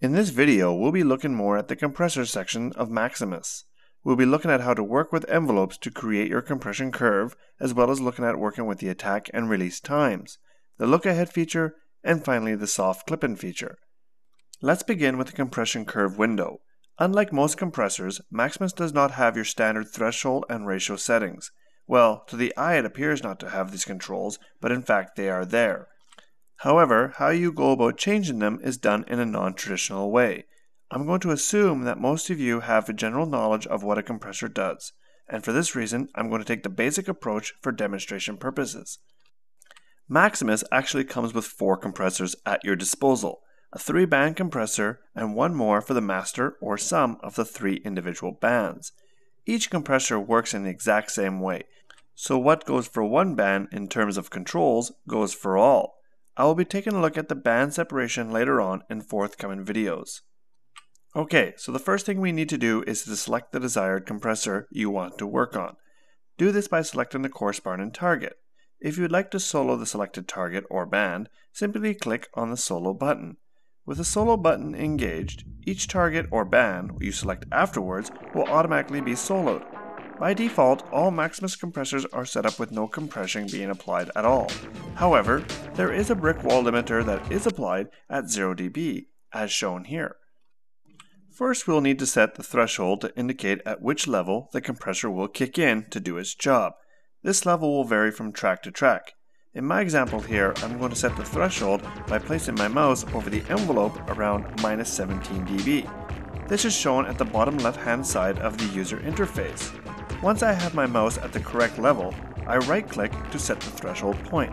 In this video, we'll be looking more at the compressor section of Maximus. We'll be looking at how to work with envelopes to create your compression curve, as well as looking at working with the attack and release times, the look-ahead feature, and finally the soft clip-in feature. Let's begin with the compression curve window. Unlike most compressors, Maximus does not have your standard threshold and ratio settings. Well, to the eye it appears not to have these controls, but in fact they are there. However, how you go about changing them is done in a non-traditional way. I'm going to assume that most of you have a general knowledge of what a compressor does, and for this reason, I'm going to take the basic approach for demonstration purposes. Maximus actually comes with 4 compressors at your disposal, a 3-band compressor and one more for the master or sum of the 3 individual bands. Each compressor works in the exact same way, so what goes for one band in terms of controls goes for all. I will be taking a look at the band separation later on in forthcoming videos. Okay, so the first thing we need to do is to select the desired compressor you want to work on. Do this by selecting the corresponding target. If you would like to solo the selected target or band, simply click on the solo button. With the solo button engaged, each target or band you select afterwards will automatically be soloed. By default, all Maximus compressors are set up with no compression being applied at all. However, there is a brick wall limiter that is applied at 0 dB, as shown here. First, we'll need to set the threshold to indicate at which level the compressor will kick in to do its job. This level will vary from track to track. In my example here, I'm going to set the threshold by placing my mouse over the envelope around -17 dB. This is shown at the bottom left-hand side of the user interface. Once I have my mouse at the correct level, I right-click to set the threshold point.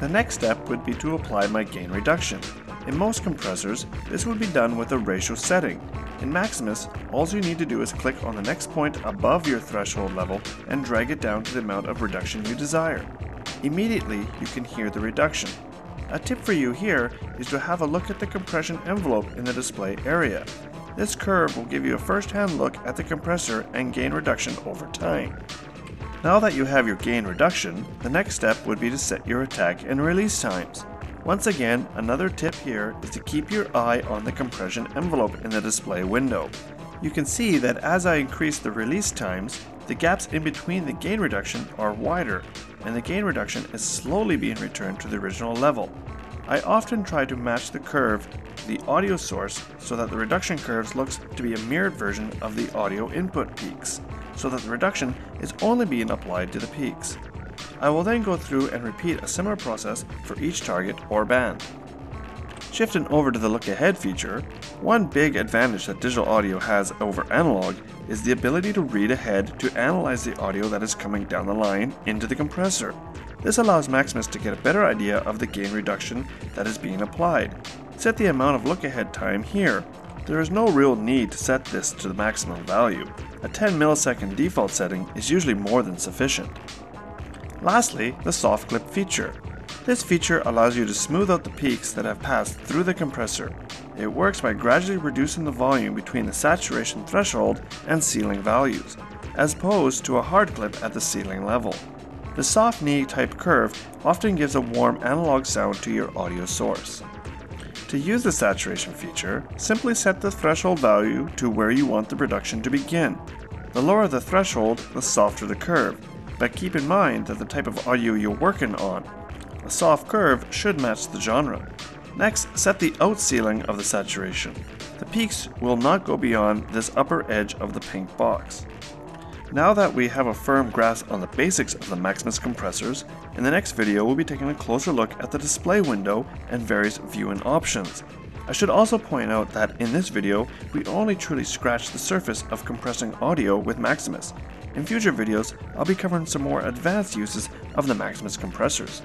The next step would be to apply my gain reduction. In most compressors, this would be done with a ratio setting. In Maximus, all you need to do is click on the next point above your threshold level and drag it down to the amount of reduction you desire. Immediately, you can hear the reduction. A tip for you here is to have a look at the compression envelope in the display area. This curve will give you a first-hand look at the compressor and gain reduction over time. Now that you have your gain reduction, the next step would be to set your attack and release times. Once again, another tip here is to keep your eye on the compression envelope in the display window. You can see that as I increase the release times, the gaps in between the gain reduction are wider, and the gain reduction is slowly being returned to the original level. I often try to match the curve to the audio source so that the reduction curves looks to be a mirrored version of the audio input peaks, so that the reduction is only being applied to the peaks. I will then go through and repeat a similar process for each target or band. Shifting over to the look ahead feature, one big advantage that digital audio has over analog is the ability to read ahead to analyze the audio that is coming down the line into the compressor. This allows Maximus to get a better idea of the gain reduction that is being applied. Set the amount of look ahead time here. There is no real need to set this to the maximum value. A 10 millisecond default setting is usually more than sufficient. Lastly, the soft clip feature. This feature allows you to smooth out the peaks that have passed through the compressor. It works by gradually reducing the volume between the saturation threshold and ceiling values, as opposed to a hard clip at the ceiling level. The soft knee type curve often gives a warm analog sound to your audio source. To use the saturation feature, simply set the threshold value to where you want the reduction to begin. The lower the threshold, the softer the curve, but keep in mind that the type of audio you're working on. A soft curve should match the genre. Next, set the out ceiling of the saturation. The peaks will not go beyond this upper edge of the pink box. Now that we have a firm grasp on the basics of the Maximus compressors, in the next video we'll be taking a closer look at the display window and various viewing options. I should also point out that in this video, we only truly scratched the surface of compressing audio with Maximus. In future videos, I'll be covering some more advanced uses of the Maximus compressors.